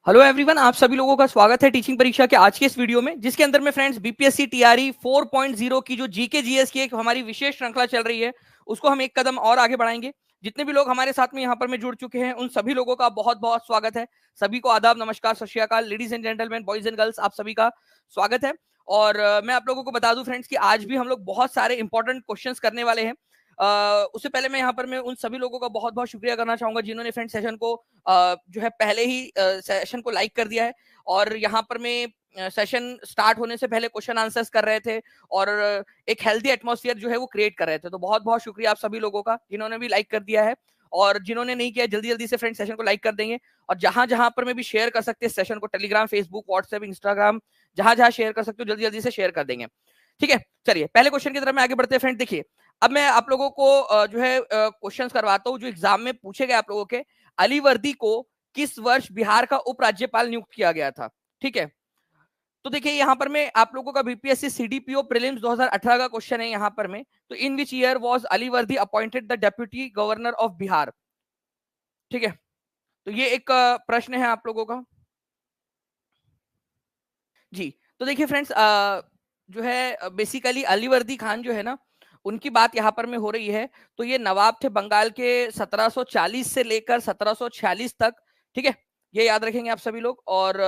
Hello everyone, आप सभी लोगों का स्वागत है टीचिंग परीक्षा के आज के इस वीडियो में, जिसके अंदर में फ्रेंड्स बीपीएससी टीआरई 4.0 की जो जीके जीएस की एक हमारी विशेष श्रृंखला चल रही है, उसको हम एक कदम और आगे बढ़ाएंगे। जितने भी लोग हमारे साथ में यहाँ पर में जुड़ चुके हैं, उन सभी लोगों का बहुत बहुत स्वागत है। सभी को आदाब, नमस्कार, सत श्री अकाल, ladies and gentleman, boys and girls, आप सभी का स्वागत है। और मैं आप लोगों को बता दूं फ्रेंड्स कि आज भी हम लोग बहुत सारे इंपॉर्टेंट क्वेश्चंस करने वाले हैं। उससे पहले मैं यहाँ पर मैं उन सभी लोगों का बहुत बहुत शुक्रिया करना चाहूंगा जिन्होंने फ्रेंड सेशन को जो है पहले ही सेशन को लाइक कर दिया है। और यहाँ पर मैं सेशन स्टार्ट होने से पहले क्वेश्चन आंसर्स कर रहे थे और एक हेल्दी एटमॉस्फेयर जो है वो क्रिएट कर रहे थे। तो बहुत बहुत शुक्रिया आप सभी लोगों का जिन्होंने भी लाइक कर दिया है, और जिन्होंने नहीं किया जल्दी जल्दी से फ्रेंड सेशन को लाइक कर देंगे। और जहां जहां पर मैं भी शेयर कर सकते हैं सेशन को, टेलीग्राम, फेसबुक, व्हाट्सएप, इंस्टाग्राम, जहां जहां शेयर कर सकते हो जल्दी जल्दी से शेयर कर देंगे। ठीक है, चलिए पहले क्वेश्चन की तरफ में आगे बढ़ते हैं फ्रेंड। देखिए, अब मैं आप लोगों को जो है क्वेश्चंस करवाता हूँ जो एग्जाम में पूछे गए आप लोगों के। अली वर्दी को किस वर्ष बिहार का उपराज्यपाल नियुक्त किया गया था? ठीक है, तो देखिए यहाँ पर मैं आप लोगों का बीपीएससी सीडीपीओ प्रीलिम्स 2018 का क्वेश्चन है यहाँ पर में। तो इन विच ईयर वाज अली वर्दी appointed the deputy governor of Bihar? ठीक है, तो ये एक प्रश्न है आप लोगों का जी। तो देखिए फ्रेंड्स, जो है बेसिकली अली वर्दी खान जो है ना, उनकी बात यहाँ पर में हो रही है। तो ये नवाब थे बंगाल के 1740 से लेकर 1746 तक। ठीक है, ये याद रखेंगे आप सभी लोग। और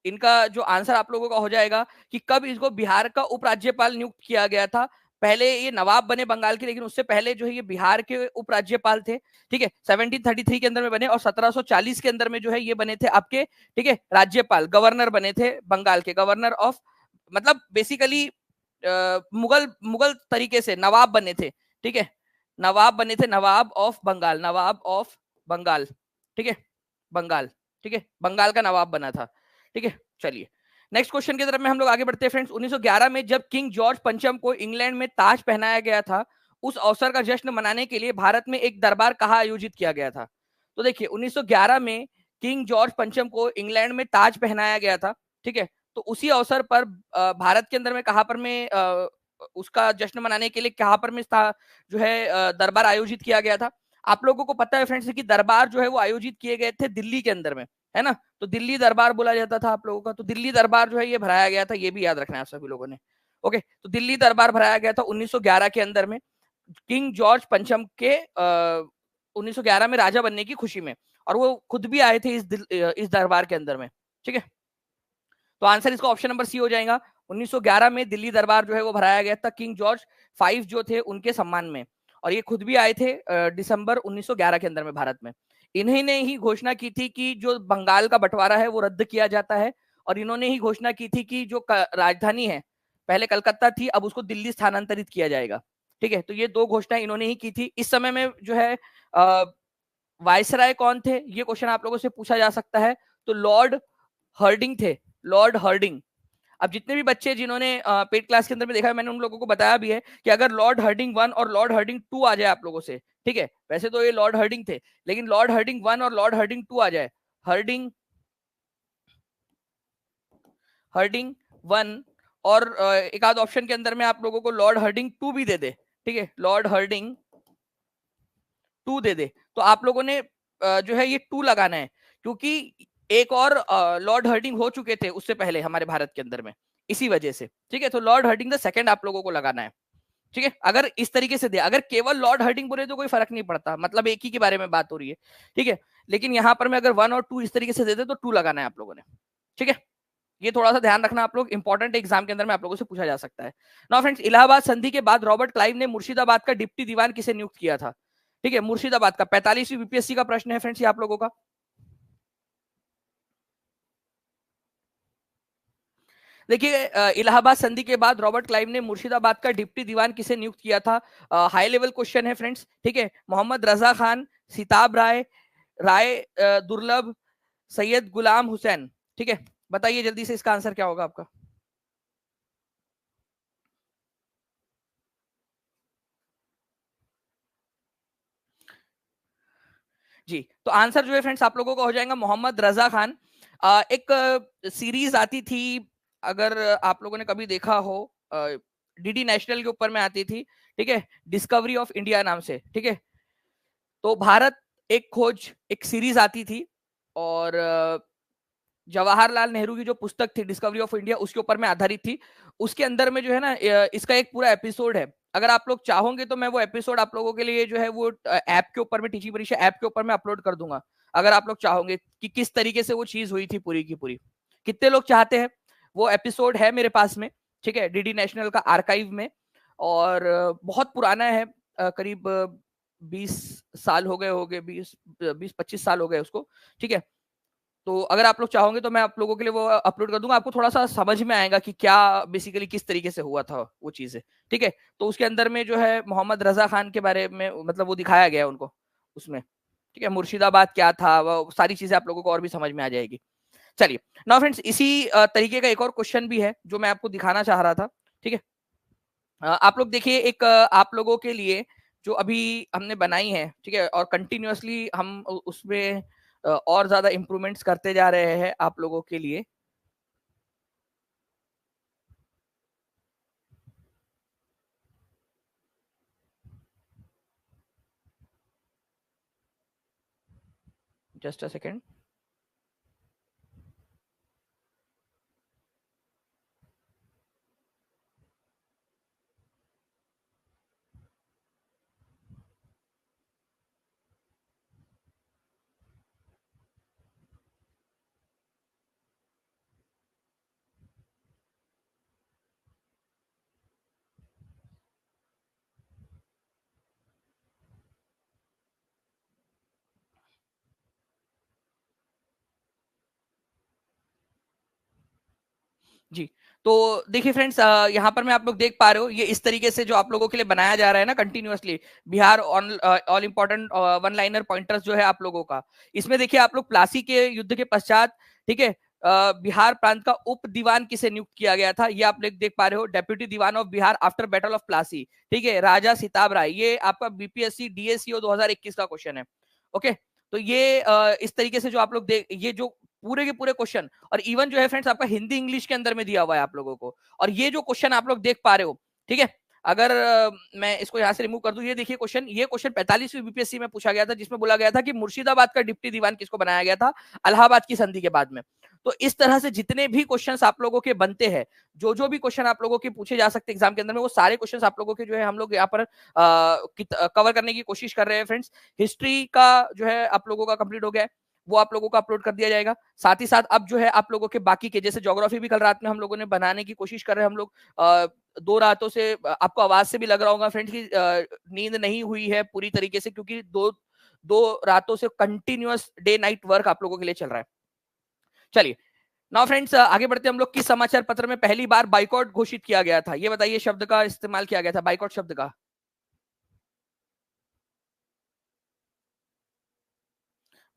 इनका जो आंसर आप लोगों का हो जाएगा कि कब इसको बिहार का उपराज्यपाल नियुक्त किया गया था। पहले ये नवाब बने बंगाल के, लेकिन उससे पहले जो है ये बिहार के उपराज्यपाल थे। ठीक है, 1733 के अंदर में बने और 1740 के अंदर में जो है ये बने थे आपके, ठीक है, राज्यपाल, गवर्नर बने थे बंगाल के, गवर्नर ऑफ, मतलब बेसिकली मुगल मुगल तरीके से नवाब बने थे। ठीक है, नवाब बने थे, नवाब ऑफ बंगाल, नवाब ऑफ बंगाल। ठीक है, बंगाल, ठीक है, बंगाल का नवाब बना था। ठीक है, चलिए नेक्स्ट क्वेश्चन की तरफ में हम लोग आगे बढ़ते हैं फ्रेंड्स। 1911 में जब किंग जॉर्ज पंचम को इंग्लैंड में ताज पहनाया गया था, उस अवसर का जश्न मनाने के लिए भारत में एक दरबार कहाँ आयोजित किया गया था? तो देखिए 1911 में किंग जॉर्ज पंचम को इंग्लैंड में ताज पहनाया गया था। ठीक है, तो उसी अवसर पर भारत के अंदर में कहाँ पर में उसका जश्न मनाने के लिए कहाँ पर में जो है दरबार आयोजित किया गया था? आप लोगों को पता है फ्रेंड्स कि दरबार जो है वो आयोजित किए गए थे दिल्ली के अंदर में, है ना? तो दिल्ली दरबार बोला जाता था आप लोगों का। तो दिल्ली दरबार जो है ये भराया गया था, ये भी याद रखना है आप सभी लोगों ने। ओके, तो दिल्ली दरबार भराया गया था 1911 के अंदर में, किंग जॉर्ज पंचम के 1911 में राजा बनने की खुशी में, और वो खुद भी आए थे इस दरबार के अंदर में। ठीक है, तो आंसर इसका ऑप्शन नंबर सी हो जाएगा। 1911 में दिल्ली दरबार जो है वो भराया गया था किंग जॉर्ज 5 जो थे उनके सम्मान में, और ये खुद भी आए थे दिसंबर 1911 के अंदर में भारत में। इन्हीं ने ही घोषणा की थी कि जो बंगाल का बंटवारा है वो रद्द किया जाता है, और इन्होंने ही घोषणा की थी कि जो राजधानी है, पहले कलकत्ता थी, अब उसको दिल्ली स्थानांतरित किया जाएगा। ठीक है, तो ये दो घोषणा इन्होंने ही की थी। इस समय में जो है वायसराय कौन थे, ये क्वेश्चन आप लोगों से पूछा जा सकता है। तो लॉर्ड हर्डिंग थे, लॉर्ड हर्डिंग। अब जितने भी बच्चे जिन्होंने पेड क्लास के अंदर में देखा है, मैंने उन लोगों को बताया भी है कि अगर लॉर्ड हर्डिंग 1 और लॉर्ड हर्डिंग 2 आ जाए आप लोगों से, ठीक है, वैसे तो ये लॉर्ड हर्डिंग थे, लेकिन लॉर्ड हर्डिंग 1 और लॉर्ड हर्डिंग 2 आ जाए, हर्डिंग हर्डिंग 1 और एक आध ऑप्शन के अंदर में आप लोगों को लॉर्ड हर्डिंग 2 भी दे दे, ठीक है, लॉर्ड हर्डिंग 2 दे दे, तो आप लोगों ने जो है ये 2 लगाना है, क्योंकि एक और लॉर्ड हर्डिंग हो चुके थे उससे पहले हमारे भारत के अंदर में, इसी वजह से। ठीक है, तो लॉर्ड हर्डिंग द सेकंड आप लोगों को लगाना है। ठीक है, अगर इस तरीके से दे, अगर केवल लॉर्ड हर्डिंग बोले तो कोई फर्क नहीं पड़ता, मतलब एक ही के बारे में बात हो रही है। ठीक है, लेकिन यहां पर मैं अगर 1 और 2 इस तरीके से दे दे तो 2 लगाना है आप लोगों ने। ठीक है, ये थोड़ा सा ध्यान रखना आप लोग, इंपॉर्टेंट एग्जाम के अंदर में आप लोगों से पूछा जा सकता है। नाउ फ्रेंड्स, इलाहाबाद संधि के बाद रॉबर्ट क्लाइव ने मुर्शिदाबाद का डिप्टी दीवान किसे नियुक्त किया था? ठीक है, मुर्शिदाबाद का 45वीं बीपीएससी का प्रश्न है फ्रेंड्स ये आप लोगों का। देखिए, इलाहाबाद संधि के बाद रॉबर्ट क्लाइव ने मुर्शिदाबाद का डिप्टी दीवान किसे नियुक्त किया था? हाई लेवल क्वेश्चन है फ्रेंड्स। ठीक है, मोहम्मद रजा खान, सिताब राय, राय दुर्लभ, सैयद गुलाम हुसैन। ठीक है, बताइए जल्दी से इसका आंसर क्या होगा आपका? जी, तो आंसर जो है फ्रेंड्स आप लोगों का हो जाएगा मोहम्मद रजा खान। एक सीरीज आती थी, अगर आप लोगों ने कभी देखा हो, डीडी नेशनल के ऊपर में आती थी, ठीक है, डिस्कवरी ऑफ इंडिया नाम से। ठीक है, तो भारत एक खोज, एक सीरीज आती थी, और जवाहरलाल नेहरू की जो पुस्तक थी डिस्कवरी ऑफ इंडिया, उसके ऊपर में आधारित थी। उसके अंदर में जो है ना इसका एक पूरा एपिसोड है। अगर आप लोग चाहोगे तो मैं वो एपिसोड आप लोगों के लिए जो है वो ऐप के ऊपर में, टीची परीक्षा ऐप के ऊपर में अपलोड कर दूंगा, अगर आप लोग चाहोगे कि किस तरीके से वो चीज हुई थी पूरी की पूरी। कितने लोग चाहते हैं? वो एपिसोड है मेरे पास में, ठीक है, डीडी नेशनल का आर्काइव में, और बहुत पुराना है, करीब 20 साल हो गए, 20-25 साल हो गए उसको, ठीक है। तो अगर आप लोग चाहोगे तो मैं आप लोगों के लिए वो अपलोड कर दूंगा, आपको थोड़ा सा समझ में आएगा कि क्या बेसिकली किस तरीके से हुआ था वो चीजें, ठीक है। तो उसके अंदर में जो है मोहम्मद रजा खान के बारे में मतलब वो दिखाया गया है उनको उसमें, ठीक है। मुर्शिदाबाद क्या था, वो सारी चीजें आप लोगों को और भी समझ में आ जाएगी। चलिए नाउ फ्रेंड्स, इसी तरीके का एक और क्वेश्चन भी है जो मैं आपको दिखाना चाह रहा था, ठीक है। आप लोग देखिए, एक आप लोगों के लिए जो अभी हमने बनाई है, ठीक है, और कंटिन्यूअसली हम उसमें और ज्यादा इंप्रूवमेंट्स करते जा रहे हैं आप लोगों के लिए। Just a second. जी, तो देखिए फ्रेंड्स, यहाँ पर मैं आप लोग देख पा रहे हो, ये इस तरीके से जो आप लोगों के लिए बनाया जा रहा है ना continuously, Bihar all important one liner pointers जो है आप लोगों का। इसमें देखिए आप लोग प्लासी के युद्ध के पश्चात, ठीक है, बिहार प्रांत का उप दीवान किसे नियुक्त किया गया था, ये आप लोग देख पा रहे हो, deputy Diwan of Bihar after battle of Plassey, ठीक है, राजा सिताब राय। ये आपका बीपीएससी डीएससीओ 2021 का क्वेश्चन है। ओके, तो ये इस तरीके से जो आप लोग देख, ये जो पूरे के पूरे क्वेश्चन, और इवन जो है फ्रेंड्स आपका हिंदी इंग्लिश के अंदर में दिया हुआ है आप लोगों को। और ये जो क्वेश्चन आप लोग देख पा रहे हो, ठीक है, अगर मैं इसको यहां से रिमूव कर दूं, ये देखिए क्वेश्चन, ये क्वेश्चन 45वीं बीपीएससी में पूछा गया था, जिसमें बोला गया था कि मुर्शिदाबाद का डिप्टी दीवान किसको बनाया गया था इलाहाबाद की संधि के बाद में। तो इस तरह से जितने भी क्वेश्चंस आप लोगों के बनते हैं, जो भी क्वेश्चन आप लोगों के पूछे जा सकते एग्जाम के अंदर में, वो सारे क्वेश्चन आप लोगों के जो है हम लोग यहाँ पर कवर करने की कोशिश कर रहे हैं फ्रेंड्स। हिस्ट्री का जो है आप लोगों का कंप्लीट हो गया है, वो आप लोगों को अपलोड कर दिया जाएगा। साथ ही साथ अब जो है आप लोगों के बाकी के, जैसे ज्योग्राफी भी कल रात में हम लोगों ने बनाने की कोशिश कर रहे हैं हम लोग। 2 रातों से आपको आवाज से भी लग रहा होगा फ्रेंड्स की नींद नहीं हुई है पूरी तरीके से, क्योंकि दो दो रातों से कंटिन्यूअस डे नाइट वर्क आप लोगों के लिए चल रहा है। चलिए नाउ फ्रेंड्स, आगे बढ़ते हम लोग। किस समाचार पत्र में पहली बार बाइकआउट घोषित किया गया था, ये बताइए, शब्द का इस्तेमाल किया गया था बाइकआउट शब्द का,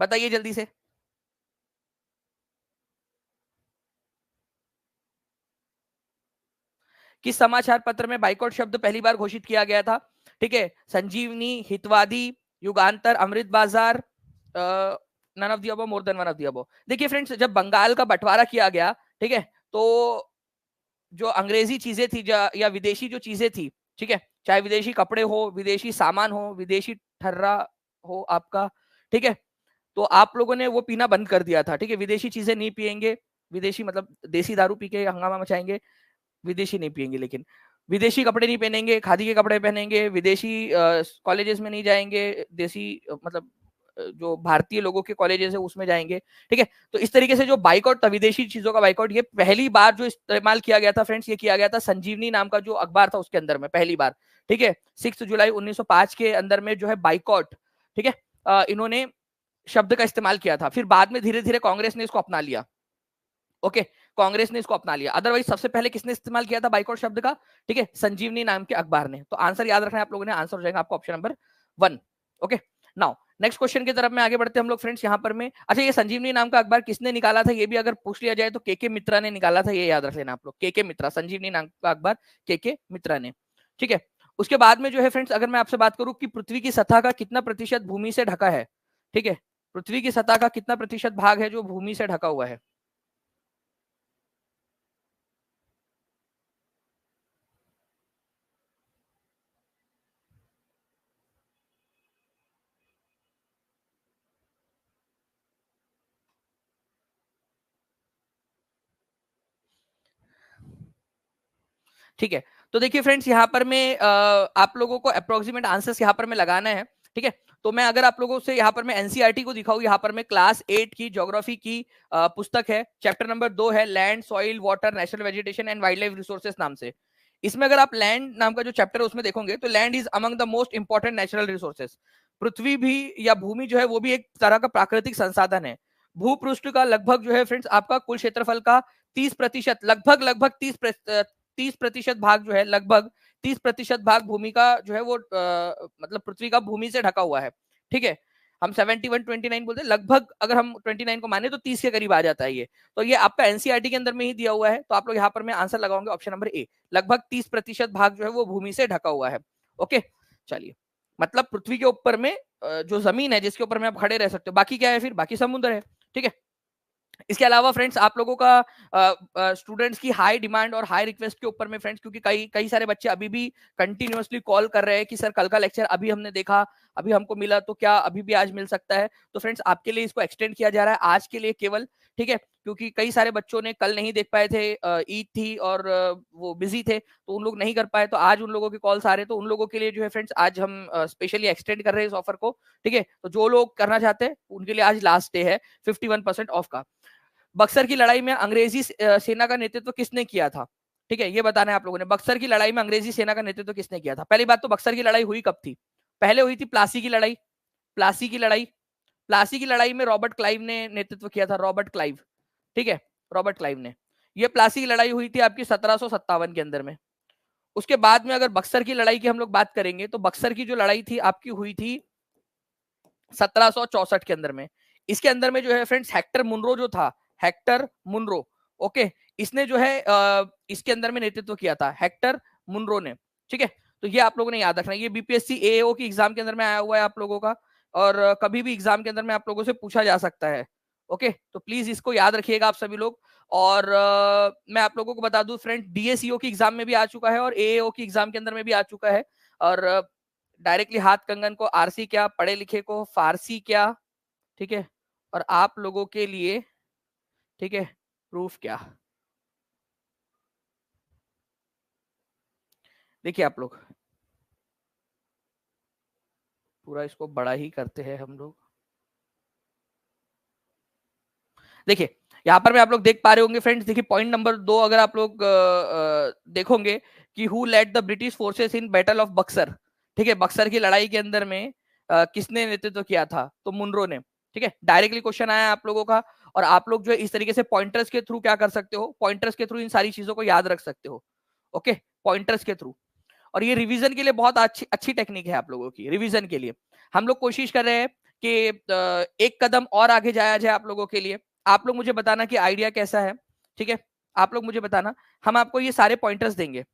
बताइए जल्दी से। किस समाचार पत्र में बाइकआउट शब्द पहली बार घोषित किया गया था? ठीक है, संजीवनी, Hitavadi, Yugantar, Amrita Bazar, none of the above, more than one of the above. देखिए फ्रेंड्स, जब बंगाल का बंटवारा किया गया, ठीक है, तो जो अंग्रेजी चीजें थी या विदेशी जो चीजें थी, ठीक है, चाहे विदेशी कपड़े हो, विदेशी सामान हो, विदेशी ठर्रा हो आपका, ठीक है, तो आप लोगों ने वो पीना बंद कर दिया था, ठीक है, विदेशी चीजें नहीं पियेंगे, विदेशी मतलब देसी दारू पी के हंगामा मचाएंगे, विदेशी नहीं पियेंगे, लेकिन विदेशी कपड़े नहीं पहनेंगे, खादी के कपड़े पहनेंगे, विदेशी कॉलेजेस में नहीं जाएंगे, देसी मतलब जो भारतीय लोगों के कॉलेजेस है उसमें जाएंगे, ठीक है। तो इस तरीके से जो बाइकआउट था, विदेशी चीजों का बाइकआउट, ये पहली बार जो इस्तेमाल किया गया था फ्रेंड्स, ये किया गया था संजीवनी नाम का जो अखबार था उसके अंदर में पहली बार, ठीक है, 6 जुलाई 1905 के अंदर में जो है बाइकआउट, ठीक है, इन्होंने शब्द का इस्तेमाल किया था। फिर बाद में धीरे धीरे कांग्रेस ने इसको अपना लिया। ओके, कांग्रेस ने इसको अपना लिया, अदरवाइज सबसे पहले किसने इस्तेमाल किया था बाइकआउट शब्द का? ठीक है, संजीवनी नाम के अखबार ने। तो आंसर याद रखना है आप लोगों ने, आंसर हो जाएगा आपको option number 1। Okay, now next question की तरफ में आगे बढ़ते हैं हम लोग फ्रेंड्स। यहाँ पर में, अच्छा, ये संजीवनी नाम का अखबार किसने निकाला था, ये भी अगर पूछ लिया जाए तो के मित्रा ने निकाला था, ये याद रख लेना आप लोग, के मित्रा, संजीवनी नाम का अखबार के मित्रा ने, ठीक है। उसके बाद में जो है फ्रेंड्स, अगर मैं आपसे बात करूं कि पृथ्वी की सतह का कितना प्रतिशत भूमि से ढका है, ठीक है, पृथ्वी की सतह का कितना प्रतिशत भाग है जो भूमि से ढका हुआ है? ठीक है। तो देखिए फ्रेंड्स, यहाँ पर मैं आप लोगों को अप्रोक्सीमेट आंसर्स यहाँ पर मैं लगाना है, ठीक है। तो मैं अगर आप लोगों से यहाँ पर मैं एनसीईआरटी को दिखाऊं, यहाँ पर मैं क्लास 8 की ज्योग्राफी की पुस्तक है, चैप्टर नंबर 2 है, land soil water natural vegetation and wild life resources नाम से। इसमें अगर आप लैंड नाम का जो चैप्टर है उसमें देखोगे तो land is among the most important natural resources. पृथ्वी भी या भूमि जो है वो भी एक तरह का प्राकृतिक संसाधन है। भूपृष्ठ का लगभग जो है फ्रेंड्स आपका कुल क्षेत्रफल का 30%, लगभग 30% भाग जो है, लगभग 30% भाग भूमि का जो है वो मतलब पृथ्वी का भूमि से ढका हुआ है, ठीक है। हम 71 29 बोलते हैं, लगभग अगर हम 29 को माने तो 30 के करीब आ जाता है ये। तो ये आपका एनसीईआरटी के अंदर में ही दिया हुआ है, तो आप लोग यहाँ पर मैं आंसर लगाओगे ऑप्शन नंबर ए, लगभग 30% भाग जो है वो भूमि से ढका हुआ है। ओके, चलिए, मतलब पृथ्वी के ऊपर में जो जमीन है जिसके ऊपर में आप खड़े रह सकते हो, बाकी क्या है फिर, बाकी समुद्र है, ठीक है। इसके अलावा फ्रेंड्स आप लोगों का स्टूडेंट्स की हाई डिमांड और हाई रिक्वेस्ट के ऊपर में फ्रेंड्स, क्योंकि कई कई सारे बच्चे अभी भी कंटिन्यूअसली कॉल कर रहे हैं कि सर कल का लेक्चर अभी हमने देखा, अभी हमको मिला, तो क्या अभी भी आज मिल सकता है? तो फ्रेंड्स आपके लिए इसको एक्सटेंड किया जा रहा है आज के लिए केवल, ठीक है। क्योंकि कई सारे बच्चों ने कल नहीं देख पाए थे, ईद थी और वो बिजी थे, तो उन लोग नहीं कर पाए, तो आज उन लोगों के कॉल्स आ रहे हैं, तो उन लोगों के लिए जो है फ्रेंड्स आज हम स्पेशली एक्सटेंड कर रहे हैं इस ऑफर को, ठीक है। तो जो लोग करना चाहते हैं उनके लिए आज लास्ट डे है 51% ऑफ का। बक्सर की लड़ाई में अंग्रेजी सेना का नेतृत्व किसने किया था? ठीक है, ये बताना है आप लोगों ने, बक्सर की लड़ाई में अंग्रेजी सेना का नेतृत्व किसने किया था? पहली बात तो बक्सर की लड़ाई हुई कब थी? पहले हुई थी प्लासी की लड़ाई। प्लासी की लड़ाई, प्लासी की लड़ाई में रॉबर्ट क्लाइव ने नेतृत्व किया था, रॉबर्ट क्लाइव, ठीक है, रॉबर्ट क्लाइव ने। ये प्लासी की लड़ाई हुई थी आपकी 1757 के अंदर में। उसके बाद में अगर बक्सर की लड़ाई की हम लोग बात करेंगे तो बक्सर की जो लड़ाई थी आपकी हुई थी 1764 के अंदर में। इसके अंदर में जो है फ्रेंड्स हेक्टर मुनरो जो था, हेक्टर मुनरो, ओके, इसने जो है इसके अंदर में नेतृत्व किया था, हेक्टर मुनरो ने, ठीक है। तो ये आप लोगों ने याद रखना, ये बीपीएससी एएओ की एग्जाम के अंदर में आया हुआ है आप लोगों का, और कभी भी एग्जाम के अंदर में आप लोगों से पूछा जा सकता है, ओके। तो प्लीज इसको याद रखिएगा आप सभी लोग। और मैं आप लोगों को बता दूं फ्रेंड, डीएसईओ की एग्जाम में भी आ चुका है और एएओ की एग्जाम के अंदर में भी आ चुका है। और डायरेक्टली हाथ कंगन को आरसी क्या, पढ़े लिखे को फारसी क्या, ठीक है। और आप लोगों के लिए, ठीक है, प्रूफ क्या। देखिए आप लोग, पूरा इसको बड़ा ही करते हैं हम लोग। देखिए यहाँ पर मैं आप लोग देख पा रहे होंगे फ्रेंड्स, देखिए पॉइंट नंबर 2 अगर आप लोग देखोगे कि who led the British forces in battle of Buxar, ठीक है, बक्सर की लड़ाई के अंदर में किसने नेतृत्व किया था? तो मुनरो ने, ठीक है। डायरेक्टली क्वेश्चन आया आप लोगों का, और आप लोग जो है इस तरीके से पॉइंटर्स के थ्रू क्या कर सकते हो, पॉइंटर्स के थ्रू इन सारी चीजों को याद रख सकते हो, ओके, पॉइंटर्स के थ्रू। और ये रिवीजन के लिए बहुत अच्छी अच्छी टेक्निक है आप लोगों की, रिवीजन के लिए हम लोग कोशिश कर रहे हैं कि एक कदम और आगे जाया जाए आप लोगों के लिए। आप लोग मुझे बताना कि आइडिया कैसा है, ठीक है, आप लोग मुझे बताना। हम आपको ये सारे पॉइंटर्स देंगे,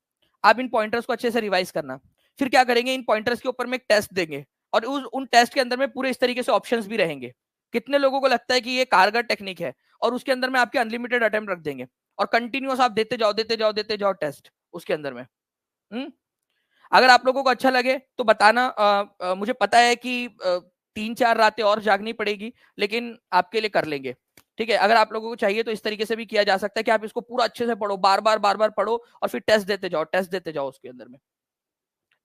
आप इन पॉइंटर्स को अच्छे से रिवाइज करना। फिर क्या करेंगे, इन पॉइंटर्स के ऊपर में एक टेस्ट देंगे, और उन टेस्ट के अंदर में पूरे इस तरीके से ऑप्शंस भी रहेंगे। कितने लोगों को लगता है कि ये कारगर टेक्निक है? और उसके अंदर में आपके अनलिमिटेड अटेम्प्ट रख देंगे, और कंटिन्यूअस आप देते जाओ देते जाओ देते जाओ टेस्ट उसके अंदर में। अगर आप लोगों को अच्छा लगे तो बताना। मुझे पता है कि 3-4 रातें और जागनी पड़ेगी, लेकिन आपके लिए कर लेंगे, ठीक है। अगर आप लोगों को चाहिए तो इस तरीके से भी किया जा सकता है कि आप इसको पूरा अच्छे से पढ़ो, बार बार पढ़ो, और फिर टेस्ट देते जाओ उसके अंदर में,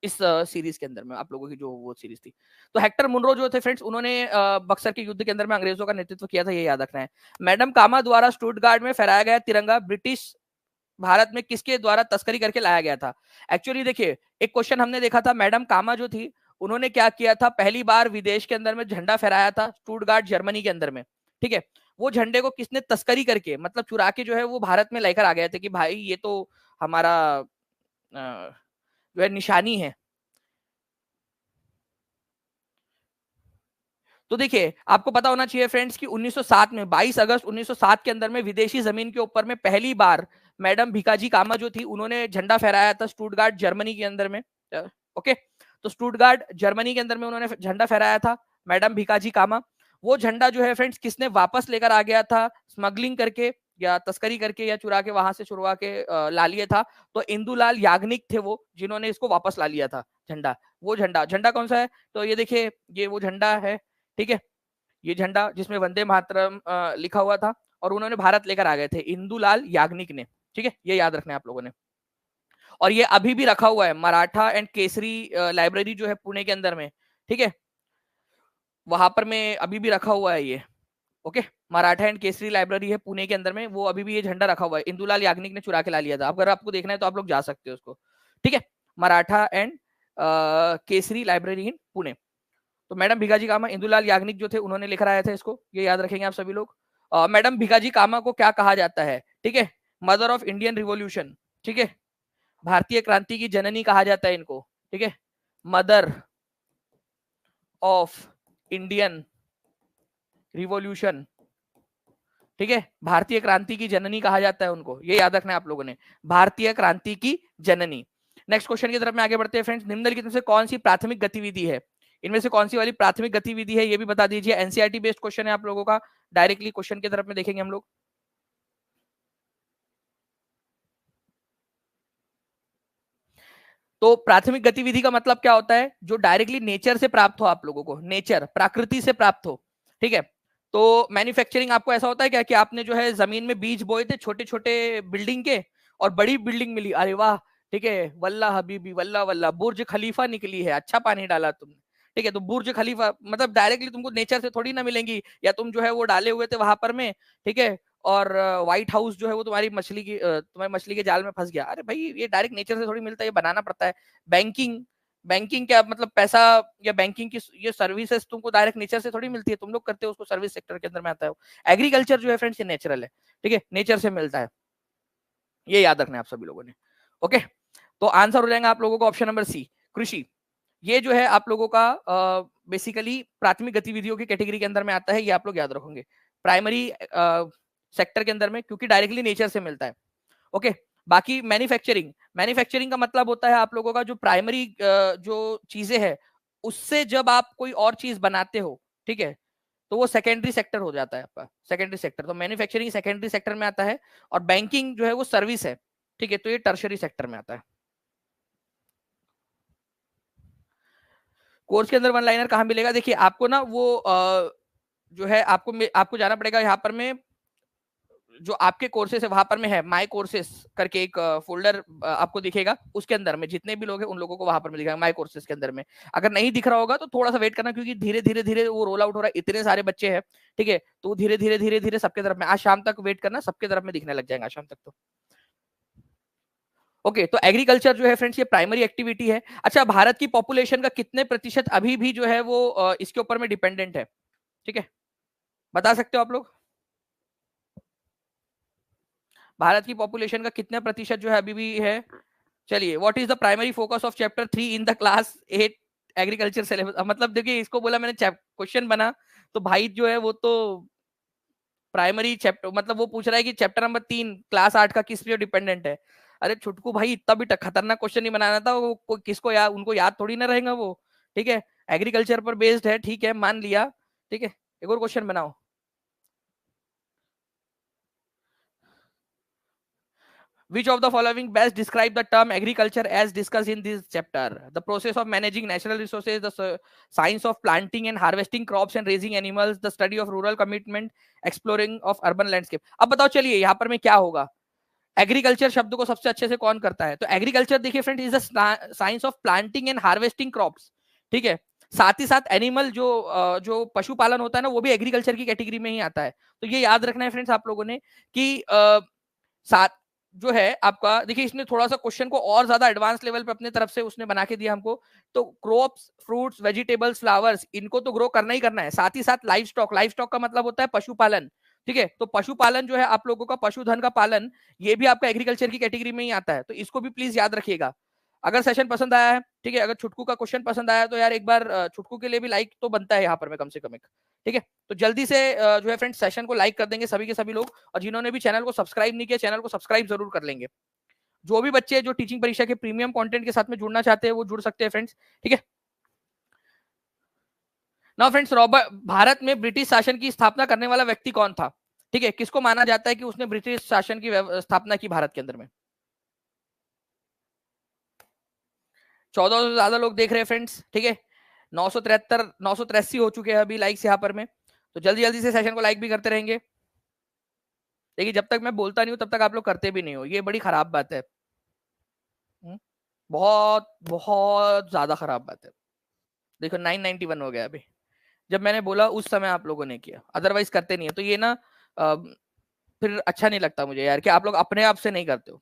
इस सीरीज के अंदर में आप लोगों की जो वो सीरीज थी। तो हेक्टर मुनरो जो थे फ्रेंड्स, उन्होंने बक्सर के युद्ध के अंदर में अंग्रेजों का नेतृत्व किया था, ये याद रखना है। मैडम कामा द्वारा स्टुटगार्ट में फहराया गया तिरंगा ब्रिटिश भारत में किसके द्वारा तस्करी करके लाया गया था? एक्चुअली देखिए, एक क्वेश्चन हमने देखा था, मैडम कामा जो थी उन्होंने क्या किया था, पहली बार विदेश के अंदर में झंडा फहराया था स्टुटगार्ट जर्मनी के अंदर में, ठीक है। वो झंडे को किसने तस्करी करके, मतलब चुरा के जो है वो भारत में लेकर आ गए थे कि भाई ये तो हमारा जो है निशानी है। तो देखिए आपको पता होना चाहिए फ्रेंड्स कि 1907 में 22 अगस्त 1907 के अंदर में विदेशी जमीन के ऊपर में पहली बार मैडम भिकाजी कामा जो थी उन्होंने झंडा फहराया था स्टुटगार्ट जर्मनी के अंदर में। ओके, तो स्टुटगार्ट जर्मनी के अंदर में उन्होंने झंडा फहराया था मैडम भिकाजी कामा। वो झंडा जो है फ्रेंड्स किसने वापस लेकर आ गया था, स्मगलिंग करके या तस्करी करके या चुरा के वहां से छुड़वा के ला लिया था। तो इंदुलाल याग्निक थे वो जिन्होंने इसको वापस ला लिया था झंडा। वो झंडा झंडा कौन सा है? तो ये देखिए, ये वो झंडा है, ठीक है। ये झंडा जिसमें वंदे मातरम लिखा हुआ था, और उन्होंने भारत लेकर आ गए थे इंदुलाल याग्निक ने, ठीक है, ये याद रखना है आप लोगों ने। और ये अभी भी रखा हुआ है, मराठा एंड केसरी लाइब्रेरी जो है पुणे के अंदर में, ठीक है, वहां पर में अभी भी रखा हुआ है ये। Okay, Maratha and Kesari library है पुणे के अंदर में, वो अभी भी ये झंडा रखा हुआ है, इंदुलाल याग्निक ने चुरा के ला लिया था। अगर आपको देखना है तो आप लोग जा सकते हो उसको, ठीक है। Maratha and Kesari library in Pune. तो मैडम भिकाजी कामा, इंदुलाल याग्निक जो थे उन्होंने लिख रहा था इसको, ये याद रखेंगे आप सभी लोग। मैडम भिकाजी कामा को क्या कहा जाता है, ठीक है, मदर ऑफ इंडियन रिवॉल्यूशन, ठीक है, भारतीय क्रांति की जननी कहा जाता है इनको, ठीक है, मदर ऑफ इंडियन रिवॉल्यूशन, ठीक है, भारतीय क्रांति की जननी कहा जाता है उनको, ये याद रखना है आप लोगों ने, भारतीय क्रांति की जननी। नेक्स्ट क्वेश्चन की तरफ में आगे बढ़ते हैं फ्रेंड्स। निम्नलिखित में से कौन सी प्राथमिक गतिविधि है, इनमें से कौन सी वाली प्राथमिक गतिविधि है ये भी बता दीजिए। एनसीईआरटी बेस्ड क्वेश्चन है आप लोगों का, डायरेक्टली क्वेश्चन की तरफ में देखेंगे हम लोग। तो प्राथमिक गतिविधि का मतलब क्या होता है, जो डायरेक्टली नेचर से प्राप्त हो, आप लोगों को नेचर प्रकृति से प्राप्त हो, ठीक है। तो मैन्युफैक्चरिंग आपको ऐसा होता है क्या कि आपने जो है जमीन में बीज बोए थे छोटे छोटे बिल्डिंग के, और बड़ी बिल्डिंग मिली, अरे वाह, ठीक है, वल्ला हबीबी वल्ला वल्ला, बुर्ज खलीफा निकली है, अच्छा पानी डाला तुमने, ठीक है। तो बुर्ज खलीफा मतलब डायरेक्टली तुमको नेचर से थोड़ी ना मिलेंगी, या तुम जो है वो डाले हुए थे वहां पर में, ठीक है, और व्हाइट हाउस जो है वो तुम्हारी मछली की तुम्हारी मछली के जाल में फंस गया, अरे भाई ये डायरेक्ट नेचर से थोड़ी मिलता है, ये बनाना पड़ता है। बैंकिंग, बैंकिंग क्या मतलब पैसा या बैंकिंग की ये सर्विसेज तुमको डायरेक्ट नेचर से थोड़ी मिलती है, तुम लोग करते हो उसको, सर्विस सेक्टर के अंदर में आता है। एग्रीकल्चर जो है फ्रेंड्स ये नेचुरल है, ठीक है, नेचर से मिलता है, ये याद रखना है आप सभी लोगों ने। ओके, तो आंसर हो जाएगा आप लोगों का ऑप्शन नंबर सी, कृषि। ये जो है आप लोगों का बेसिकली प्राथमिक गतिविधियों की कैटेगरी के अंदर में आता है, ये आप लोग याद रखोगे, प्राइमरी सेक्टर के अंदर में, क्योंकि डायरेक्टली नेचर से मिलता है। ओके, बाकी मैन्युफैक्चरिंग, मैन्युफैक्चरिंग का मतलब होता है आप लोगों का जो प्राइमरी जो चीजें है उससे जब आप कोई और चीज बनाते हो, ठीक है, तो वो सेकेंडरी सेक्टर हो जाता है आपका, सेकेंडरी सेक्टर। तो मैन्युफैक्चरिंग सेकेंडरी सेक्टर में आता है, और बैंकिंग जो है वो सर्विस है, ठीक है, तो ये टर्शरी सेक्टर में आता है। कोर्स के अंदर वन लाइनर कहाँ मिलेगा, देखिए आपको ना वो जो है आपको जाना पड़ेगा यहाँ पर में, जो आपके कोर्सेस है वहां पर में है माय कोर्सेस करके एक फोल्डर आपको दिखेगा, उसके अंदर में जितने भी लोग हैं उन लोगों को वहां पर में दिखेगा माय कोर्सेस के अंदर में। अगर नहीं दिख रहा होगा तो थोड़ा सा वेट करना, क्योंकि धीरे धीरे धीरे वो रोल आउट हो रहा है, इतने सारे बच्चे हैं, ठीक है, तो धीरे धीरे धीरे धीरे सबके तरफ में, आज शाम तक वेट करना, सबके तरफ में दिखने लग जाएगा आज शाम तक तो। ओके, तो एग्रीकल्चर जो है फ्रेंड्स ये प्राइमरी एक्टिविटी है। अच्छा, भारत की पॉपुलेशन का कितने प्रतिशत अभी भी जो है वो इसके ऊपर में डिपेंडेंट है, ठीक है, बता सकते हो आप लोग, भारत की पॉपुलेशन का कितने प्रतिशत जो है अभी भी है। चलिए, what is the primary focus of chapter 3 in the class 8 agriculture syllabus. मतलब देखिए इसको बोला मैंने क्वेश्चन बना, तो भाई जो है वो तो प्राइमरी चैप्टर मतलब वो पूछ रहा है कि चैप्टर नंबर 3 क्लास 8 का किस पे डिपेंडेंट है। अरे छुटकू भाई, इतना भी खतरनाक क्वेश्चन नहीं बनाना था, वो किसको याद, उनको याद थोड़ी ना रहेगा वो, ठीक है, एग्रीकल्चर पर बेस्ड है, ठीक है, मान लिया, ठीक है, एक और क्वेश्चन बनाओ। Which of the following best describe the term agriculture as discussed in this chapter? The process of managing natural resources, the science of planting and harvesting crops and raising animals, the study of rural commitment, exploring of urban landscape. अब बताओ चलिए यहाँ पर में क्या होगा, agriculture शब्द को सबसे अच्छे से कौन करता है, तो एग्रीकल्चर देखिए friend is the science of planting and harvesting crops, ठीक है, साथ ही साथ एनिमल जो पशुपालन होता है ना वो भी एग्रीकल्चर की कैटेगरी में ही आता है। तो ये याद रखना है फ्रेंड्स आप लोगों ने कि साथ जो है आपका, देखिए इसने थोड़ा सा क्वेश्चन को और ज्यादा एडवांस लेवल पे अपने तरफ से उसने बना के दिया हमको। तो क्रॉप्स, फ्रूट्स, वेजिटेबल्स, फ्लावर्स, इनको तो ग्रो करना ही करना है, साथ ही साथ लाइफ स्टॉक, लाइफ स्टॉक का मतलब होता है पशुपालन, ठीक है, तो पशुपालन जो है आप लोगों का पशुधन का पालन, ये भी आपका एग्रीकल्चर की कैटेगरी में ही आता है, तो इसको भी प्लीज याद रखिएगा। अगर सेशन पसंद आया है, ठीक है, अगर छुटकू का क्वेश्चन पसंद आया तो यार एक बार छुटकू के लिए भी लाइक तो बनता है यहाँ पर में कम से कम एक, ठीक है, तो जल्दी से जो है फ्रेंड्स सेशन को लाइक कर देंगे सभी के सभी लोग, और जिन्होंने भी चैनल को सब्सक्राइब नहीं किया चैनल को सब्सक्राइब जरूर कर लेंगे। जो भी बच्चे जो टीचिंग परीक्षा के प्रीमियम कंटेंट के साथ में जुड़ना चाहते हैं वो जुड़ सकते हैं फ्रेंड्स, ठीक है। नाउ फ्रेंड्स, रॉबर्ट, भारत में ब्रिटिश शासन की स्थापना करने वाला व्यक्ति कौन था, ठीक है, किसको माना जाता है कि उसने ब्रिटिश शासन की स्थापना की भारत के अंदर में। 1400 से ज्यादा लोग देख रहे हैं फ्रेंड्स, ठीक है, 973 हो चुके हैं अभी लाइक्स यहाँ पर में, तो जल्दी जल्दी से सेशन को लाइक भी करते रहेंगे। देखिए जब तक मैं बोलता नहीं हूं तब तक आप लोग करते भी नहीं हो, ये बड़ी खराब बात है। बहुत बहुत ज्यादा खराब बात है। देखो 991 हो गया अभी, जब मैंने बोला उस समय आप लोगों ने किया, अदरवाइज करते नहीं है। तो ये ना फिर अच्छा नहीं लगता मुझे यार कि आप लोग अपने आप से नहीं करते हो,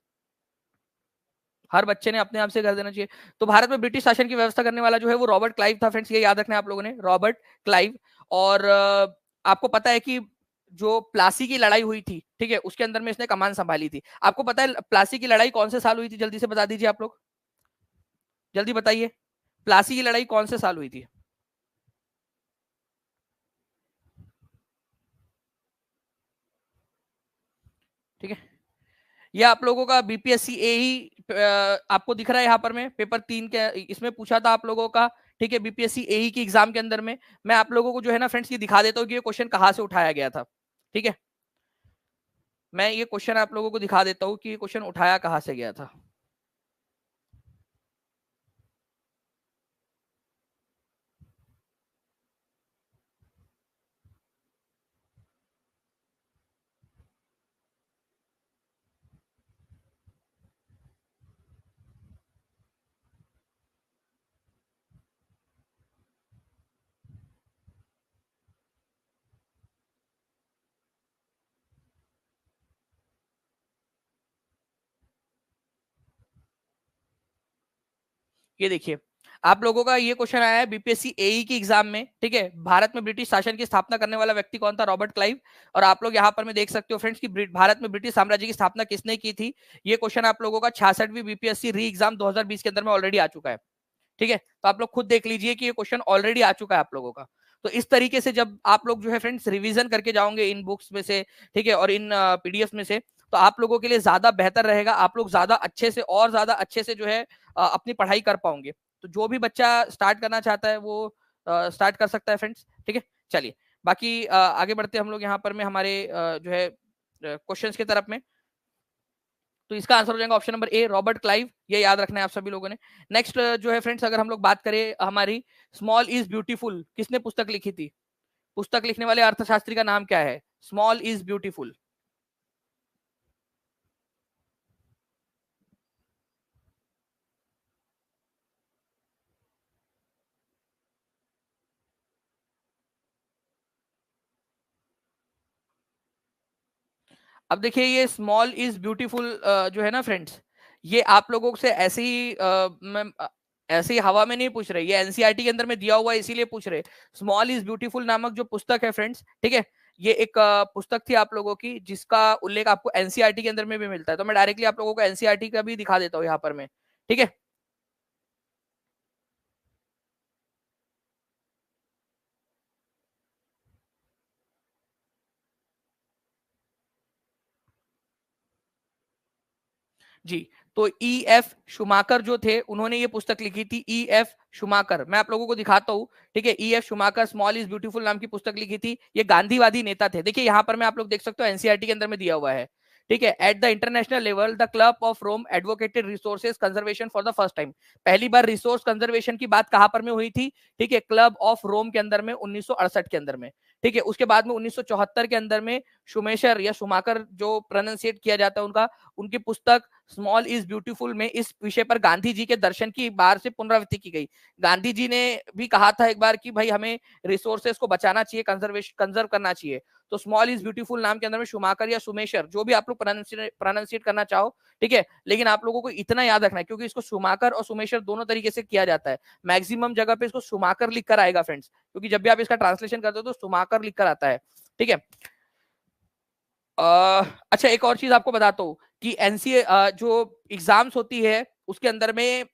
हर बच्चे ने अपने आप से कर देना चाहिए। तो भारत में ब्रिटिश शासन की व्यवस्था करने वाला जो है वो रॉबर्ट क्लाइव था फ्रेंड्स, ये याद रखना है आप लोगों ने, रॉबर्ट क्लाइव। और आपको पता है कि जो प्लासी की लड़ाई हुई थी, ठीक है, उसके अंदर में इसने कमान संभाली थी। आपको पता है प्लासी की लड़ाई कौन से साल हुई थी, जल्दी से बता दीजिए आप लोग, जल्दी बताइए, प्लासी की लड़ाई कौन से साल हुई थी? ठीक है, ये आप लोगों का बीपीएससी ए ही आपको दिख रहा है यहाँ पर में पेपर 3 के इसमें पूछा था आप लोगों का। ठीक है, बीपीएससी ए की एग्जाम के अंदर में मैं आप लोगों को जो है ना फ्रेंड्स ये दिखा देता हूँ कि ये क्वेश्चन कहाँ से उठाया गया था। ठीक है, मैं ये क्वेश्चन आप लोगों को दिखा देता हूँ कि ये क्वेश्चन उठाया कहाँ से गया था। ये देखिए, आप लोगों का ये क्वेश्चन आया है बीपीएससी एई की एग्जाम में। ठीक है, भारत में ब्रिटिश शासन की स्थापना करने वाला व्यक्ति कौन था? Robert Clive. और आप लोग यहाँ पर में देख सकते हो फ्रेंड्स कि भारत में ब्रिटिश साम्राज्य की स्थापना किसने की थी। ये क्वेश्चन आप लोगों का 66वीं बीपीएससी री एग्जाम 2020 के अंदर में ऑलरेडी आ चुका है। ठीक है, तो आप लोग खुद देख लीजिए कि ये क्वेश्चन ऑलरेडी आ चुका है आप लोगों का। तो इस तरीके से जब आप लोग जो है फ्रेंड्स रिवीजन करके जाओगे इन बुक्स में से, ठीक है, और इन पीडीएफ में से, तो आप लोगों के लिए ज्यादा बेहतर रहेगा, आप लोग ज्यादा अच्छे से और ज्यादा अच्छे से जो है अपनी पढ़ाई कर पाओगे। तो जो भी बच्चा स्टार्ट करना चाहता है वो स्टार्ट कर सकता है फ्रेंड्स। ठीक है, चलिए बाकी आगे बढ़ते हम लोग यहाँ पर में हमारे जो है क्वेश्चंस की तरफ में। तो इसका आंसर हो जाएगा option number A, Robert Clive, ये याद रखना है आप सभी लोगों ने। नेक्स्ट जो है फ्रेंड्स, अगर हम लोग बात करें हमारी स्मॉल इज ब्यूटीफुल, किसने पुस्तक लिखी थी? पुस्तक लिखने वाले अर्थशास्त्री का नाम क्या है? Small is beautiful. अब देखिए ये स्मॉल इज ब्यूटीफुल जो है ना फ्रेंड्स, ये आप लोगों से ऐसे ही ऐसे ही हवा में नहीं पूछ रहे, ये एनसीईआरटी के अंदर में दिया हुआ है इसीलिए पूछ रहे। स्मॉल इज ब्यूटीफुल नामक जो पुस्तक है फ्रेंड्स, ठीक है, ये एक पुस्तक थी आप लोगों की जिसका उल्लेख आपको एनसीईआरटी के अंदर में भी मिलता है। तो मैं डायरेक्टली आप लोगों को एनसीईआरटी का भी दिखा देता हूँ यहाँ पर मैं। ठीक है, जी। तो ई एफ शुमाकर जो थे उन्होंने ये पुस्तक लिखी थी, ई एफ शुमाकर, मैं आप लोगों को दिखाता हूँ। ठीक है, E F Schumacher small is beautiful नाम की पुस्तक लिखी थी, ये गांधीवादी नेता थे। देखिए यहाँ पर मैं आप लोग देख सकते हो एनसीईआरटी के अंदर में दिया हुआ है। ठीक है, at the international level the club of Rome advocated resources conservation for the first time. पहली बार रिसोर्स कंजर्वेशन की बात कहां पर में हुई थी? ठीक है, क्लब ऑफ रोम के अंदर में 1968 के अंदर में। ठीक है, उसके बाद में 1974 के अंदर में शुमेशर या शुमाकर जो प्रोनाउंसिएट किया जाता है उनका, उनकी पुस्तक स्मॉल इज ब्यूटीफुल में इस विषय पर गांधी जी के दर्शन की बार से पुनरावृत्ति की गई। गांधी जी ने भी कहा था एक बार कि भाई हमें रिसोर्सेस को बचाना चाहिए, कंजर्व करना चाहिए। तो स्मॉल इज ब्यूटीफुल नाम के अंदर में शुमाकर या सुमेशर, जो भी आप लोग प्रोनाउंसिएट करना चाहो, ठीक है, लेकिन आप लोगों को इतना याद रखना है क्योंकि इसको शुमाकर और सुमेशर दोनों तरीके से किया जाता है। मैक्सिमम जगह पे इसको शुमाकर लिख कर आएगा फ्रेंड्स, क्योंकि जब भी आप इसका ट्रांसलेशन करते हो तो शुमाकर लिख कर आता है। ठीक है, अच्छा एक और चीज आपको बताता हूँ कि एनसीए जो एग्जाम्स होती है उसके अंदर में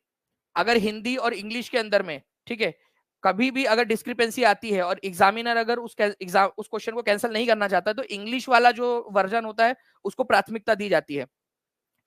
अगर हिंदी और इंग्लिश के अंदर में, ठीक है, कभी भी अगर डिस्क्रिपेंसी आती है और एग्जामिनर अगर उस एग्जाम उस क्वेश्चन को कैंसिल नहीं करना चाहता तो इंग्लिश वाला जो वर्जन होता है उसको प्राथमिकता दी जाती है।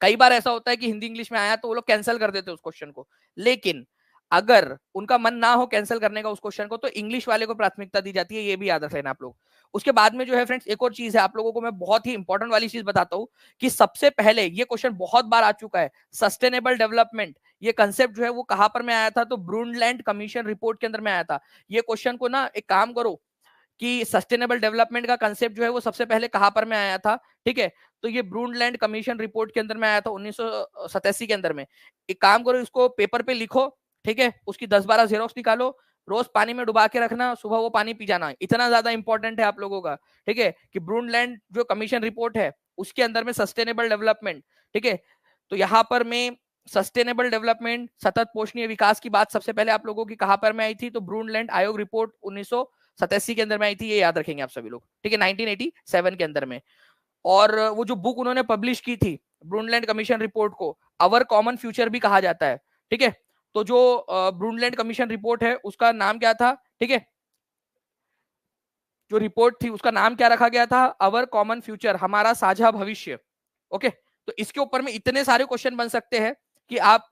कई बार ऐसा होता है कि हिंदी इंग्लिश में आया तो वो लोग कैंसिल कर देते हैं उस क्वेश्चन को, लेकिन अगर उनका मन ना हो कैंसिल करने का उस क्वेश्चन को तो इंग्लिश वाले को प्राथमिकता दी जाती है, ये भी याद रख लेना आप लोग। उसके बाद में जो है फ्रेंड्स एक और चीज है, आप लोगों को मैं बहुत ही इंपॉर्टेंट वाली चीज बताता हूँ कि सबसे पहले ये क्वेश्चन बहुत बार आ चुका है, सस्टेनेबल डेवलपमेंट ये कंसेप्ट जो है वो कहां पर में आया था? तो ब्रूनलैंड कमीशन रिपोर्ट के अंदर में आया था। ये क्वेश्चन को ना एक काम करो कि सस्टेनेबल डेवलपमेंट का कंसेप्ट जो है वो सबसे पहले कहां पर में आया था, ठीक है, तो ये ब्रूनलैंड कमीशन रिपोर्ट के अंदर में आया था 1987 के अंदर में। एक काम करो, इसको पेपर पे लिखो, ठीक है, उसकी 10-12 जेरोक्स निकालो, रोज पानी में डुबा के रखना, सुबह वो पानी पी जाना, इतना ज्यादा इंपॉर्टेंट है आप लोगों का, ठीक है, कि ब्रूनलैंड जो कमीशन रिपोर्ट है उसके अंदर में सस्टेनेबल डेवलपमेंट, ठीक है, तो यहाँ पर में सस्टेनेबल डेवलपमेंट, सतत पोषणीय विकास की बात सबसे पहले आप लोगों की कहां पर में आई थी, तो ब्रूनलैंड आयोग रिपोर्ट 1987 के अंदर में आई थी, ये याद रखेंगे आप सभी लोग, ठीक है, 1987 के अंदर में। और वो जो बुक उन्होंने पब्लिश की थी ब्रूनलैंड कमीशन रिपोर्ट को अवर कॉमन फ्यूचर भी कहा जाता है, ठीक है, तो जो ब्रूनलैंड कमीशन रिपोर्ट है उसका नाम क्या था, ठीक है, जो रिपोर्ट थी उसका नाम क्या रखा गया था, अवर कॉमन फ्यूचर, हमारा साझा भविष्य। ओके, तो इसके ऊपर में इतने सारे क्वेश्चन बन सकते हैं कि आप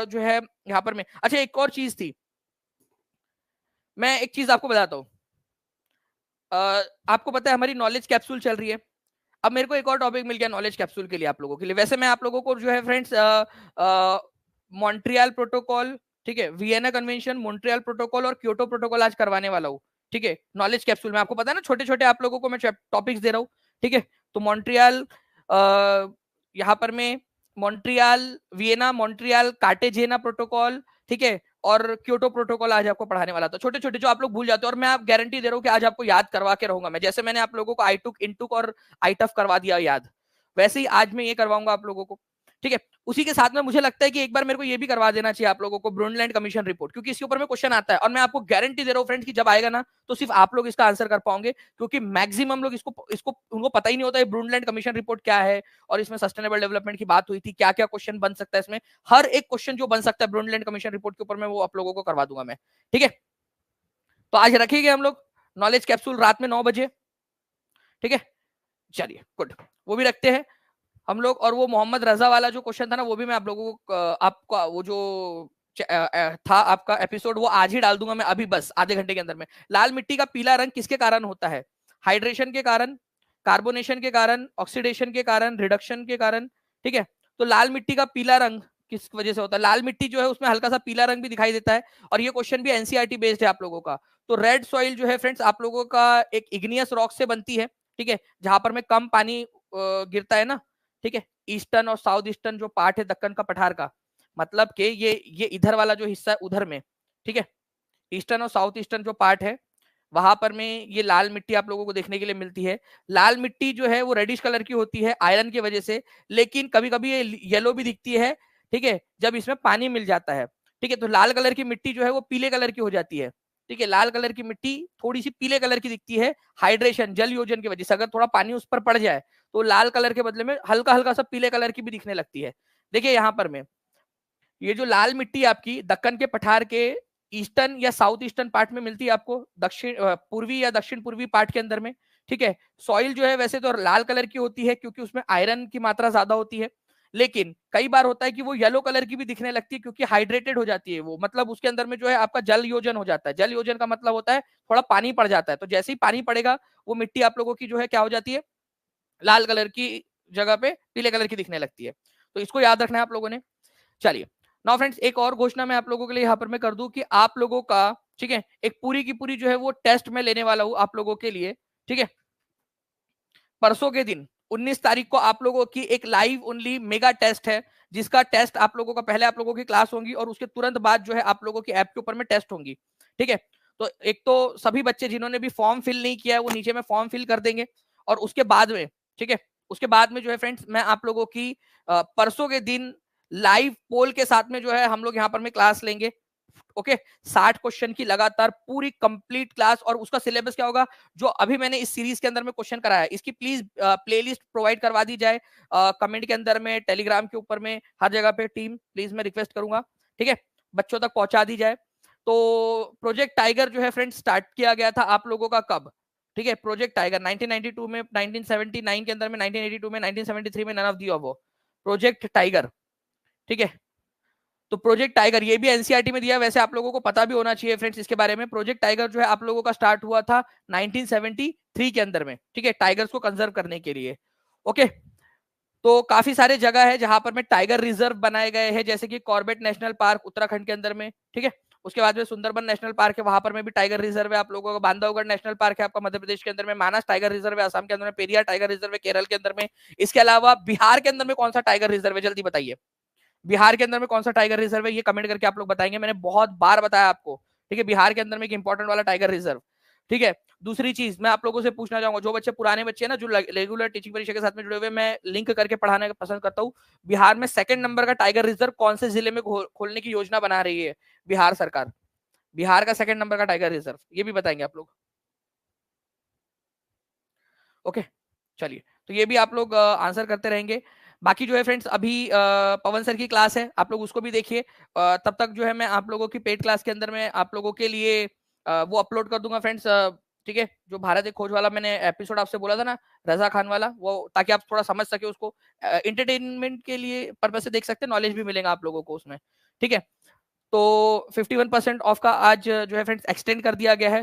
जो है यहाँ पर में, अच्छा एक और चीज थी, मैं एक चीज आपको बताता हूँ, आपको पता है हमारी नॉलेज कैप्सूल चल रही है, अब मेरे को एक और टॉपिक मिल गया नॉलेज कैप्सूल के लिए आप लोगों के लिए। वैसे मैं आप लोगों को जो है फ्रेंड्स मॉन्ट्रियल प्रोटोकॉल, ठीक है, वियना कन्वेंशन, मॉन्ट्रियल प्रोटोकॉल और क्योटो प्रोटोकॉल आज करवाने वाला हूँ, ठीक है, नॉलेज कैप्सूल में। आपको पता है ना, छोटे छोटे आप लोगों को मैं टॉपिक्स दे रहा हूँ, ठीक है, तो मॉन्ट्रियल, यहाँ पर में Montreal Vienna, Montreal Cartagena protocol, ठीक है, और क्योटो प्रोटोकॉल आज आपको पढ़ाने वाला था, छोटे छोटे जो आप लोग भूल जाते हो, और मैं आप गारंटी दे रहा हूँ कि आज आपको याद करवा के रहूंगा मैं, जैसे मैंने आप लोगों को आई टुक, इन टुक और आई टफ करवा दिया याद, वैसे ही आज मैं ये करवाऊंगा आप लोगों को, ठीक है। उसी के साथ में मुझे लगता है कि एक बार मेरे को ये भी करवा देना चाहिए आप लोगों को ब्रूनलैंड कमीशन रिपोर्ट, क्योंकि इसके ऊपर में क्वेश्चन आता है, और मैं आपको गारंटी दे रहा हूँ फ्रेंड्स कि जब आएगा ना तो सिर्फ आप लोग इसका आंसर कर पाओगे, क्योंकि मैक्सिमम लोग इसको इसको उनको पता ही नहीं होता है ब्रूनलैंड कमीशन रिपोर्ट क्या है, और इसमें सस्टेनेबल डेवलपमेंट की बात हुई थी, क्या क्या क्वेश्चन बन सकता है इसमें, हर एक क्वेश्चन जो बन सकता है ब्रूनलैंड कमीशन रिपोर्ट के ऊपर में वो आप लोगों को करवा दूंगा मैं, ठीक है। तो आज रखेंगे हम लोग नॉलेज कैप्सूल रात में 9 बजे, ठीक है, चलिए गुड, वो भी रखते हैं हम लोग। और वो मोहम्मद रजा वाला जो क्वेश्चन था ना, वो भी मैं आप लोगों को आपका वो जो था आपका एपिसोड, वो आज ही डाल दूंगा मैं अभी, बस आधे घंटे के अंदर में। लाल मिट्टी का पीला रंग किसके कारण होता है, हाइड्रेशन के कारण, कार्बोनेशन के कारण, ऑक्सीडेशन के कारण, रिडक्शन के कारण, ठीक है। तो लाल मिट्टी का पीला रंग किस वजह से होता है, लाल मिट्टी जो है उसमें हल्का सा पीला रंग भी दिखाई देता है, और ये क्वेश्चन भी एनसीईआरटी बेस्ड है आप लोगों का। तो रेड सॉइल जो है फ्रेंड्स आप लोगों का एक इग्नियस रॉक से बनती है, ठीक है, जहां पर में कम पानी गिरता है ना, ठीक है, ईस्टर्न और साउथ ईस्टर्न जो पार्ट है दक्कन का पठार का, मतलब कि ये इधर वाला जो हिस्सा है उधर में, ठीक है, ईस्टर्न और साउथ ईस्टर्न जो पार्ट है वहां पर में ये लाल मिट्टी आप लोगों को देखने के लिए मिलती है। लाल मिट्टी जो है वो रेडिश कलर की होती है आयरन की वजह से, लेकिन कभी कभी ये येलो भी दिखती है, ठीक है, जब इसमें पानी मिल जाता है, ठीक है। तो लाल कलर की मिट्टी जो है वो पीले कलर की हो जाती है, ठीक है, लाल कलर की मिट्टी थोड़ी सी पीले कलर की दिखती है, हाइड्रेशन जल योजन की वजह से, अगर थोड़ा पानी उस पर पड़ जाए तो लाल कलर के बदले में हल्का हल्का सा पीले कलर की भी दिखने लगती है। देखिए यहाँ पर में ये जो लाल मिट्टी आपकी दक्कन के पठार के ईस्टर्न या साउथ ईस्टर्न पार्ट में मिलती है आपको, दक्षिण पूर्वी या दक्षिण पूर्वी पार्ट के अंदर में, ठीक है। सॉइल जो है वैसे तो लाल कलर की होती है क्योंकि उसमें आयरन की मात्रा ज्यादा होती है, लेकिन कई बार होता है कि वो येलो कलर की भी दिखने लगती है क्योंकि हाइड्रेटेड हो जाती है वो, मतलब उसके अंदर में जो है आपका जल योजन हो जाता है। जल योजन का मतलब होता है थोड़ा पानी पड़ जाता है, तो जैसे ही पानी पड़ेगा वो मिट्टी आप लोगों की जो है क्या हो जाती है, लाल कलर की जगह पे पीले कलर की दिखने लगती है। तो इसको याद रखना है आप लोगों ने। चलिए नाउ फ्रेंड्स, एक और घोषणा मैं आप लोगों के लिए यहाँ पर मैं कर दूं कि आप लोगों का, ठीक है, एक पूरी की पूरी जो है वो टेस्ट में लेने वाला हूं आप लोगों के लिए, ठीक है। परसों के दिन 19 तारीख को आप लोगों की एक लाइव ओनली मेगा टेस्ट है, जिसका टेस्ट आप लोगों का पहले आप लोगों की क्लास होंगी और उसके तुरंत बाद जो है आप लोगों की ऐप के ऊपर में टेस्ट होंगी, ठीक है। तो एक तो सभी बच्चे जिन्होंने भी फॉर्म फिल नहीं किया है वो नीचे में फॉर्म फिल कर देंगे, और उसके बाद में, ठीक है, उसके बाद में जो है फ्रेंड्स मैं आप लोगों की परसों के दिन लाइव पोल के साथ में जो है हम लोग यहाँ पर में क्लास लेंगे, ओके। 60 क्वेश्चन की लगातार पूरी कंप्लीट क्लास, और उसका सिलेबस क्या होगा, जो अभी मैंने इस सीरीज के अंदर में क्वेश्चन कराया है इसकी प्लीज प्लेलिस्ट प्रोवाइड करवा दी जाए कमेंट के अंदर में, टेलीग्राम के ऊपर में, हर जगह पे टीम प्लीज मैं रिक्वेस्ट करूंगा, ठीक है, बच्चों तक पहुंचा दी जाए। तो प्रोजेक्ट टाइगर जो है फ्रेंड स्टार्ट किया गया था आप लोगों का कब, ठीक है, प्रोजेक्ट टाइगर 1992 में, 1979 के अंदर में, 1982 में, 1973 में, none of the above, Project Tiger, ठीक है। तो प्रोजेक्ट टाइगर ये भी एनसीईआरटी में दिया, वैसे आप लोगों को पता भी होना चाहिए फ्रेंड्स इसके बारे में। प्रोजेक्ट टाइगर जो है आप लोगों का स्टार्ट हुआ था 1973 के अंदर में, ठीक है, टाइगर्स को कंजर्व करने के लिए, ओके। तो काफी सारे जगह है जहां पर में टाइगर रिजर्व बनाए गए हैं, जैसे कि कॉर्बेट नेशनल पार्क उत्तराखंड के अंदर में, ठीक है, उसके बाद में सुंदरबन नेशनल पार्क है, वहां पर में भी टाइगर रिजर्व है आप लोगों का। बांधवगढ़ नेशनल पार्क है आपका मध्य प्रदेश के अंदर में। मानस टाइगर रिजर्व है असम के अंदर में। पेरियार टाइगर रिजर्व है केरल के अंदर में। इसके अलावा बिहार के अंदर में कौन सा टाइगर रिजर्व है, जल्दी बताइए। बिहार के अंदर में कौन सा टाइगर रिजर्व है, ये कमेंट करके आप लोग बताएंगे। मैंने बहुत बार बताया आपको, ठीक है, बिहार के अंदर में एक इंपॉर्टेंट वाला टाइगर रिजर्व, ठीक है। दूसरी चीज मैं आप लोगों से पूछना चाहूंगा, जो बच्चे पुराने बच्चे हैं ना, जो रेगुलर टीचिंग परीक्षा के साथ में जुड़े हुए, मैं लिंक करके पढ़ाना पसंद करता हूँ। बिहार में सेकंड नंबर का टाइगर रिजर्व कौन से जिले में खोलने की योजना बना रही है बिहार सरकार? बिहार का सेकंड नंबर का टाइगर रिजर्व, ये भी बताएंगे आप लोग। ओके, चलिए, तो ये भी आप लोग आंसर करते रहेंगे। बाकी जो है फ्रेंड्स, अभी पवन सर की क्लास है, आप लोग उसको भी देखिए। तब तक जो है मैं आप लोगों की पेड क्लास के अंदर में आप लोगों के लिए वो अपलोड कर दूंगा फ्रेंड्स, ठीक है। जो भारत एक खोज वाला मैंने एपिसोड आपसे बोला था ना, रजा खान वाला, वो ताकि आप थोड़ा समझ सके उसको। इंटरटेनमेंट के लिए पर्पज से देख सकते हैं, नॉलेज भी मिलेगा आप लोगों को उसमें, ठीक है। तो 51% ऑफ का आज जो है फ्रेंड्स एक्सटेंड कर दिया गया है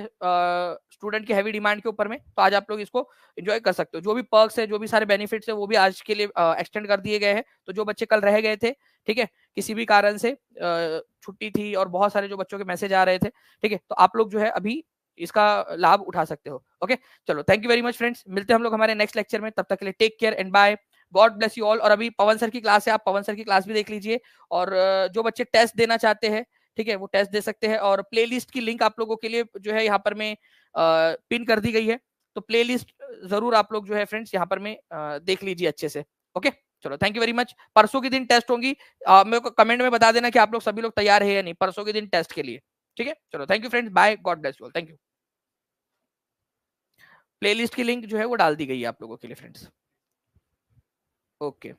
स्टूडेंट की हैवी डिमांड के ऊपर में। तो आज आप लोग इसको एंजॉय कर सकते हो। जो भी पर्क्स है, जो भी सारे बेनिफिट्स है, वो भी आज के लिए एक्सटेंड कर दिए गए हैं। तो जो बच्चे कल रह गए थे, ठीक है, किसी भी कारण से छुट्टी थी और बहुत सारे जो बच्चों के मैसेज आ रहे थे, ठीक है, तो आप लोग जो है अभी इसका लाभ उठा सकते हो। ओके, चलो, thank you very much friends. मिलते हैं हम लोग हमारे नेक्स्ट लेक्चर में। तब तक के लिए take care and bye. God bless you all. और अभी पवन सर की क्लास है, आप पवन सर की क्लास भी देख लीजिए। और जो बच्चे टेस्ट देना चाहते हैं, ठीक है, वो टेस्ट दे सकते हैं। और प्लेलिस्ट की लिंक आप लोगों के लिए जो है यहाँ पर में पिन कर दी गई है। तो प्लेलिस्ट जरूर आप लोग जो है फ्रेंड्स यहाँ पर में देख लीजिए अच्छे से। ओके, चलो, थैंक यू वेरी मच। परसों के दिन टेस्ट होंगी, मेरे को कमेंट में बता देना कि आप लोग सभी लोग तैयार है या नहीं परसों के दिन टेस्ट के लिए, ठीक है। चलो, thank you friends, bye, God bless you all, thank you. Playlist की लिंक जो है वो डाल दी गई है आप लोगों के लिए फ्रेंड्स। ओके।